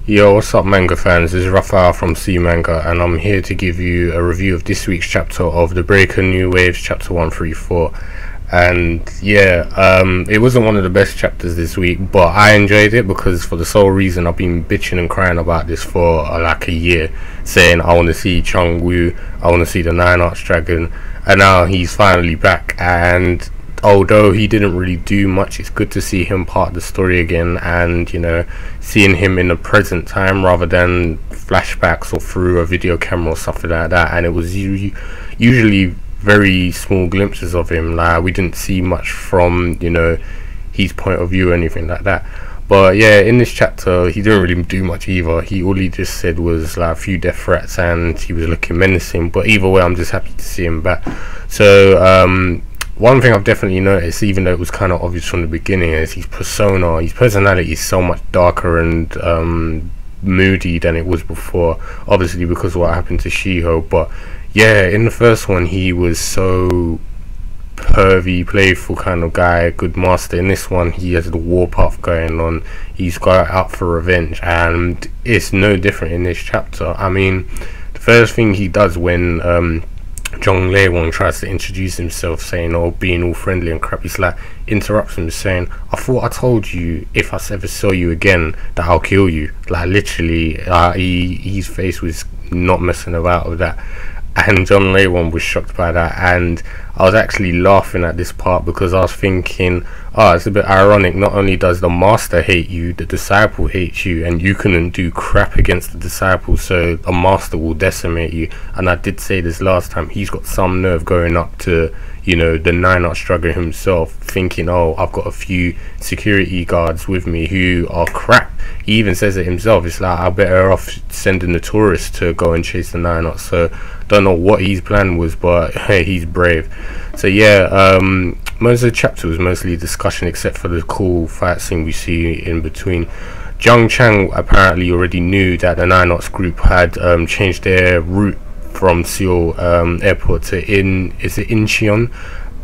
Yo, what's up manga fans? This is Raphael from C Manga, and I'm here to give you a review of this week's chapter of the Breaker New Waves chapter 134. And yeah, it wasn't one of the best chapters this week, but I enjoyed it because for the sole reason I've been bitching and crying about this for like a year, saying I want to see Chun-Woo, I want to see the Nine Arts Dragon, and now he's finally back. And although he didn't really do much, it's good to see him part of the story again, and you know, seeing him in the present time rather than flashbacks or through a video camera or something like that. And it was usually very small glimpses of him, like we didn't see much from, you know, his point of view or anything like that. But yeah, in this chapter he didn't really do much either. All he just said was like a few death threats and he was looking menacing, but either way I'm just happy to see him back. So one thing I've definitely noticed, even though it was kind of obvious from the beginning, is his persona, his personality is so much darker and moody than it was before, obviously because of what happened to Shi-Ho. But yeah, in the first one he was so pervy, playful kind of guy, good master. In this one he has the warpath going on, he's got out for revenge, and it's no different in this chapter. I mean, the first thing he does when Jae-Gal tries to introduce himself, saying, oh, being all friendly and crap, he's like, interrupts him saying, I thought I told you if I ever saw you again that I'll kill you. Like literally, his face was not messing about with that. And Jae-Gal was shocked by that, and I was actually laughing at this part because I was thinking, oh, it's a bit ironic. Not only does the master hate you, the disciple hates you, and you couldn't do crap against the disciple, so a master will decimate you. And I did say this last time, he's got some nerve going up to, you know, the Nine Arts Dragon himself, thinking, oh, I've got a few security guards with me who are crap. He even says it himself, it's like, I'm better off sending the tourists to go and chase the Nine Arts. So don't know what his plan was, but hey, he's brave. So yeah, most of the chapter was mostly discussion except for the cool fight scene we see in between. Jung Chang apparently already knew that the Nine Arts group had changed their route from Seoul airport to Incheon,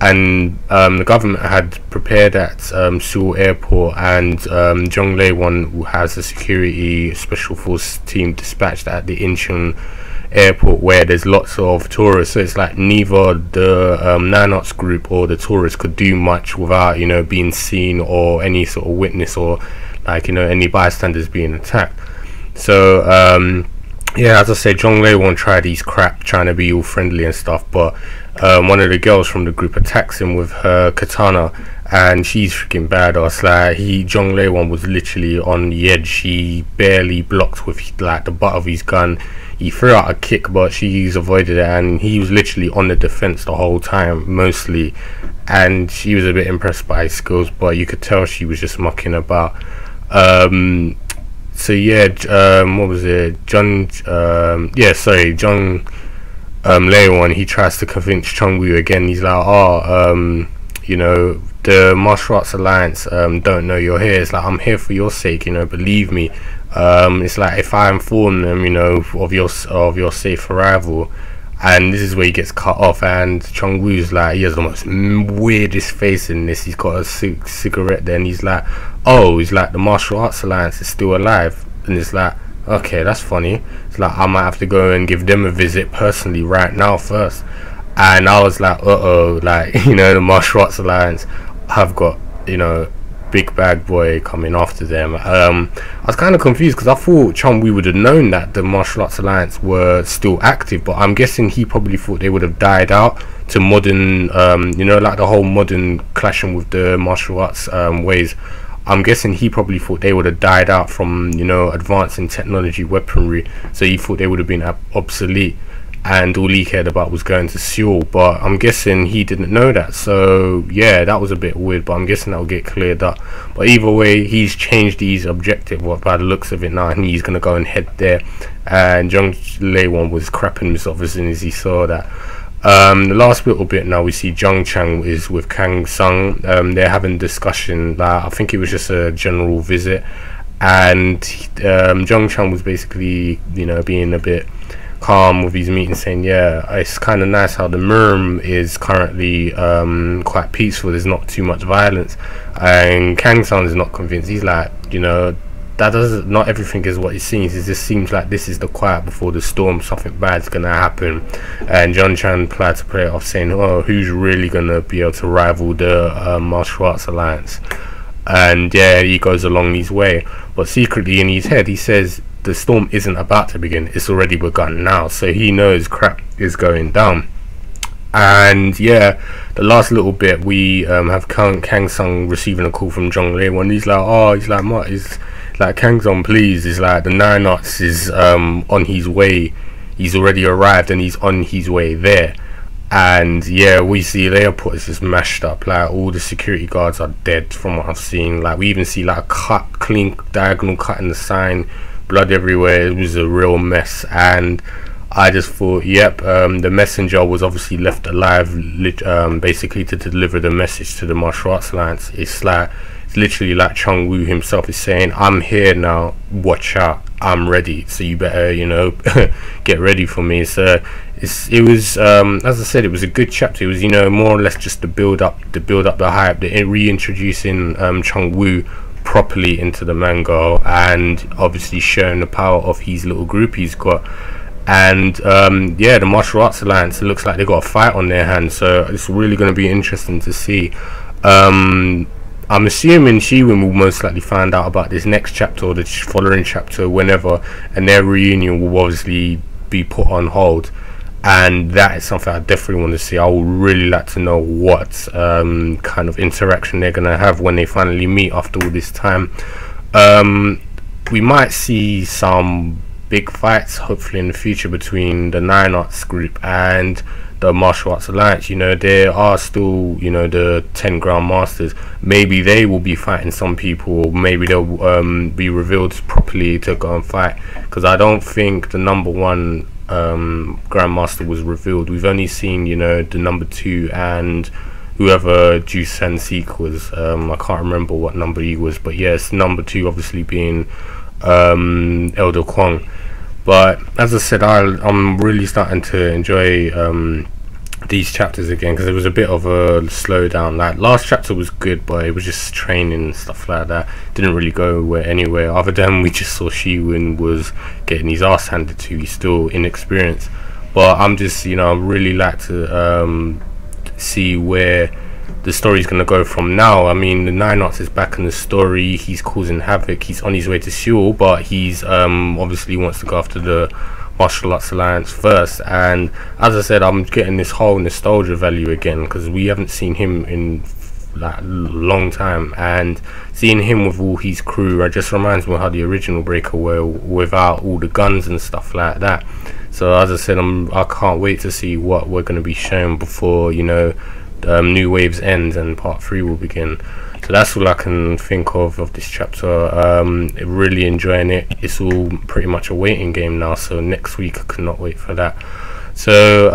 and the government had prepared at Seoul airport, and Jung-Lae-won, who has a security special force team dispatched at the Incheon airport where there's lots of tourists. So it's like neither the Nine Arts group or the tourists could do much without, you know, being seen or any sort of witness or like, you know, any bystanders being attacked. So yeah, as I said, Jung-Lae-won tried his crap trying to be all friendly and stuff, but one of the girls from the group attacks him with her katana, and she's freaking badass. Like Jung-Lae-won was literally on the edge. She barely blocked with like the butt of his gun. He threw out a kick, but she's avoided it, and he was literally on the defense the whole time mostly, and she was a bit impressed by his skills, but you could tell she was just mucking about. So yeah, what was it? Jung-Lae-won, he tries to convince Chun-Woo again. He's like, oh, you know, the Martial Arts Alliance don't know you're here. It's like, I'm here for your sake, you know, believe me. It's like, if I inform them, you know, of your safe arrival. And this is where he gets cut off, and Chun-Woo's like, he has the most weirdest face in this. He's got a cigarette there, and he's like, oh, he's like, the Martial Arts Alliance is still alive. And it's like, okay, that's funny. It's like, I might have to go and give them a visit personally right now first. And I was like, uh-oh, like, you know, the Martial Arts Alliance have got, you know, big bad boy coming after them. I was kind of confused because I thought Chun-Woo would have known that the Martial Arts Alliance were still active, but I'm guessing he probably thought they would have died out to modern, you know, like the whole modern clashing with the martial arts ways. I'm guessing he probably thought they would have died out from, you know, advancing technology, weaponry, so he thought they would have been obsolete, and all he cared about was going to Seoul. But I'm guessing he didn't know that, so yeah, that was a bit weird, but I'm guessing that will get cleared up. But either way, he's changed his objective by the looks of it now, and he's gonna go and head there. And Jung-Lae-won was crapping himself as soon as he saw that. The last little bit now, we see Jung Chang is with Kang-Sung. They're having discussion, like, I think it was just a general visit, and Jung Chang was basically, you know, being a bit calm with his meeting, saying, yeah, it's kind of nice how the Murm is currently quite peaceful, there's not too much violence. And Kang-Sung is not convinced. He's like, you know, that doesn't, not everything is what it seems. It just seems like this is the quiet before the storm. Something bad's gonna happen, and John-Chan tried to play it off, saying, "Oh, who's really gonna be able to rival the martial arts alliance?" And yeah, he goes along his way, but secretly in his head he says the storm isn't about to begin, it's already begun now. So he knows crap is going down. And yeah, the last little bit, we have Kang-Sung receiving a call from Jang-Il, and he's like, oh, he's like, what? He's like, Kang-Sung, please. He's like, the 9 knots is on his way. He's already arrived and he's on his way there. And yeah, we see the airport is just mashed up. Like, all the security guards are dead from what I've seen. Like, we even see like a cut, clean diagonal cut in the sign, blood everywhere. It was a real mess. And I just thought, yep, the messenger was obviously left alive, basically to deliver the message to the martial arts alliance. It's like, it's literally like Chun-Woo himself is saying, I'm here now, watch out, I'm ready, so you better, you know, get ready for me. So it was as I said, it was a good chapter. It was, you know, more or less just the build up, the hype, the reintroducing Chun-Woo properly into the manga, and obviously showing the power of his little group he's got. And yeah, the martial arts alliance, it looks like they got a fight on their hands, so it's really going to be interesting to see. I'm assuming Shi-Woon will most likely find out about this next chapter or the following chapter whenever, and their reunion will obviously be put on hold, and that is something I definitely want to see. I would really like to know what kind of interaction they're going to have when they finally meet after all this time. We might see some big fights hopefully in the future between the 9 Arts group and the martial arts alliance. You know, there are still, you know, the 10 Grand Masters. Maybe they will be fighting some people, or maybe they'll be revealed properly to go and fight, because I don't think the #1 Grandmaster was revealed. We've only seen, you know, the #2 and whoever Ju-San Seek was. I can't remember what number he was, but yes, #2 obviously being Elder Kwang. But as I said, I'm really starting to enjoy these chapters again, because it was a bit of a slowdown. Like, last chapter was good, but it was just training and stuff like that. Didn't really go anywhere other than we just saw Shi-Woon was getting his ass handed to. He's still inexperienced, but I'm just, you know, I really like to see where the story's going to go from now. I mean, the 9 Arts is back in the story. He's causing havoc. He's on his way to Seoul, but he's obviously wants to go after the martial arts alliance first. And as I said, I'm getting this whole nostalgia value again, because we haven't seen him in like a long time, and seeing him with all his crew, it just reminds me of how the original Breaker were without all the guns and stuff like that. So as I said, I can't wait to see what we're going to be shown before, you know, New Waves ends and part 3 will begin. So that's all I can think of this chapter. Really enjoying it. It's all pretty much a waiting game now, so next week I cannot wait for that. So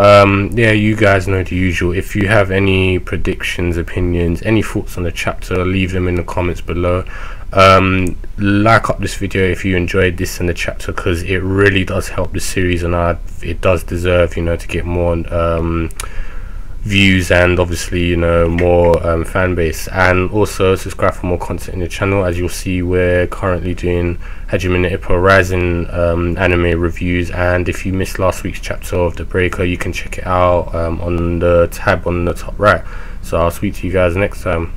yeah, you guys know the usual. If you have any predictions, opinions, any thoughts on the chapter, leave them in the comments below. Like up this video if you enjoyed this and the chapter, because it really does help the series, and it does deserve, you know, to get more views and obviously, you know, more fan base. And also subscribe for more content in the channel. As you'll see, we're currently doing Hajime no Ippo Rising anime reviews, and if you missed last week's chapter of the Breaker, you can check it out on the tab on the top right. So I'll speak to you guys next time.